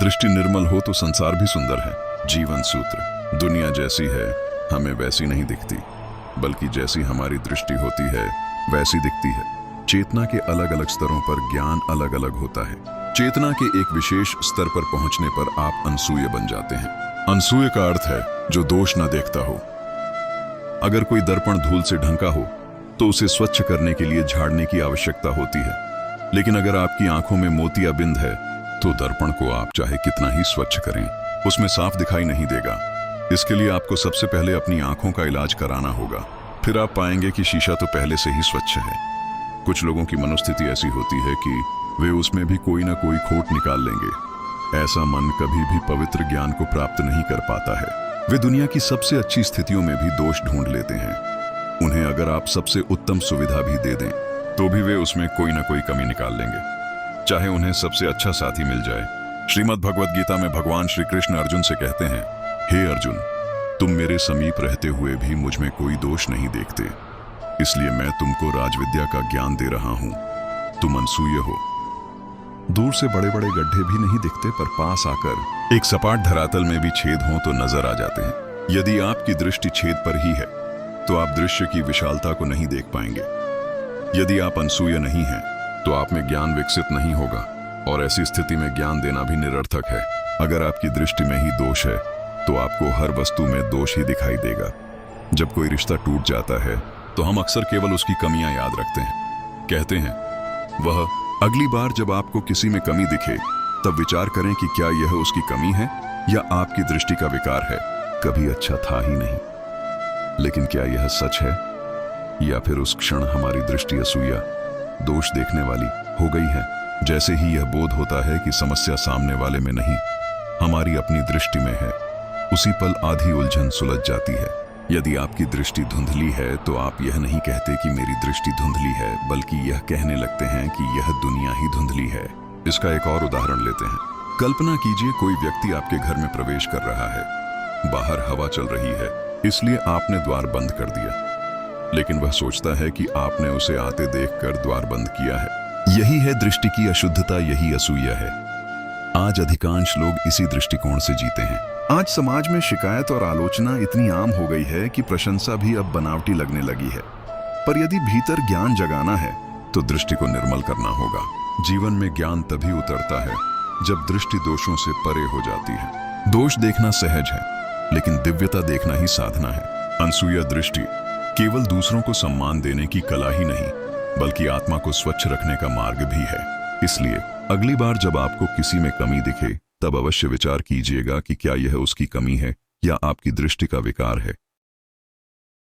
दृष्टि निर्मल हो तो संसार भी सुंदर है। जीवन सूत्र। दुनिया जैसी है हमें वैसी नहीं दिखती, बल्कि जैसी हमारी दृष्टि होती है वैसी दिखती है। चेतना के अलग अलग स्तरों पर ज्ञान अलग अलग होता है। चेतना के एक विशेष स्तर पर पहुंचने पर आप अनसूय बन जाते हैं। अनसूय का अर्थ है जो दोष न देखता हो। अगर कोई दर्पण धूल से ढंका हो तो उसे स्वच्छ करने के लिए झाड़ने की आवश्यकता होती है, लेकिन अगर आपकी आंखों में मोतियाबिंद है तो दर्पण को आप चाहे कितना ही स्वच्छ करें उसमें साफ दिखाई नहीं देगा। इसके लिए आपको सबसे पहले अपनी आंखों का इलाज कराना होगा, फिर आप पाएंगे कि शीशा तो पहले से ही स्वच्छ है। कुछ लोगों की मनोस्थिति ऐसी होती है कि वे उसमें भी कोई ना कोई खोट निकाल लेंगे। ऐसा मन कभी भी पवित्र ज्ञान को प्राप्त नहीं कर पाता है। वे दुनिया की सबसे अच्छी स्थितियों में भी दोष ढूंढ लेते हैं। उन्हें अगर आप सबसे उत्तम सुविधा भी दे दें तो भी वे उसमें कोई ना कोई कमी निकाल लेंगे, चाहे उन्हें सबसे अच्छा साथी मिल जाए। श्रीमद् भगवद गीता में भगवान श्री कृष्ण अर्जुन से कहते हैं, हे अर्जुन, तुम मेरे समीप रहते हुए भी मुझ में कोई दोष नहीं देखते, इसलिए मैं तुमको राजविद्या का ज्ञान दे रहा हूं। तुम अनसूय हो। दूर से बड़े बड़े गड्ढे भी नहीं दिखते, पर पास आकर एक सपाट धरातल में भी छेद हों तो नजर आ जाते हैं। यदि आपकी दृष्टि छेद पर ही है तो आप दृश्य की विशालता को नहीं देख पाएंगे। यदि आप अनसूय नहीं हैं तो आप में ज्ञान विकसित नहीं होगा, और ऐसी स्थिति में ज्ञान देना भी निरर्थक है। अगर आपकी दृष्टि में ही दोष है तो आपको हर वस्तु में दोष ही दिखाई देगा। जब कोई रिश्ता टूट जाता है तो हम अक्सर केवल उसकी कमियां याद रखते हैं। कहते हैं, वह अगली बार जब आपको किसी में कमी दिखे तब विचार करें कि क्या यह उसकी कमी है या आपकी दृष्टि का विकार है। कभी अच्छा था ही नहीं। लेकिन क्या यह सच है, या फिर उस क्षण हमारी दृष्टि असूया, दोष देखने वाली हो गई है? जैसे ही यह बोध होता है कि समस्या सामने वाले में नहीं, हमारी अपनी दृष्टि में है, उसी पल आधी उलझन सुलझ जाती है। यदि आपकी दृष्टि धुंधली है तो आप यह नहीं कहते कि मेरी दृष्टि धुंधली है, बल्कि यह कहने लगते हैं कि यह दुनिया ही धुंधली है। इसका एक और उदाहरण लेते हैं। कल्पना कीजिए कोई व्यक्ति आपके घर में प्रवेश कर रहा है। बाहर हवा चल रही है, इसलिए आपने द्वार बंद कर दिया, लेकिन वह सोचता है कि आपने उसे आते देखकर द्वार बंद किया है। यही है दृष्टि की अशुद्धता, यही असूया है। आज अधिकांश लोग इसी दृष्टिकोण से जीते हैं। आज समाज में शिकायत और आलोचना इतनी आम हो गई है कि प्रशंसा भी अब बनावटी लगने लगी है। पर यदि भीतर ज्ञान जगाना है तो दृष्टि को निर्मल करना होगा। जीवन में ज्ञान तभी उतरता है जब दृष्टि दोषों से परे हो जाती है। दोष देखना सहज है, लेकिन दिव्यता देखना ही साधना है। अनसूया दृष्टि केवल दूसरों को सम्मान देने की कला ही नहीं, बल्कि आत्मा को स्वच्छ रखने का मार्ग भी है। इसलिए अगली बार जब आपको किसी में कमी दिखे तब अवश्य विचार कीजिएगा कि क्या यह उसकी कमी है या आपकी दृष्टि का विकार है।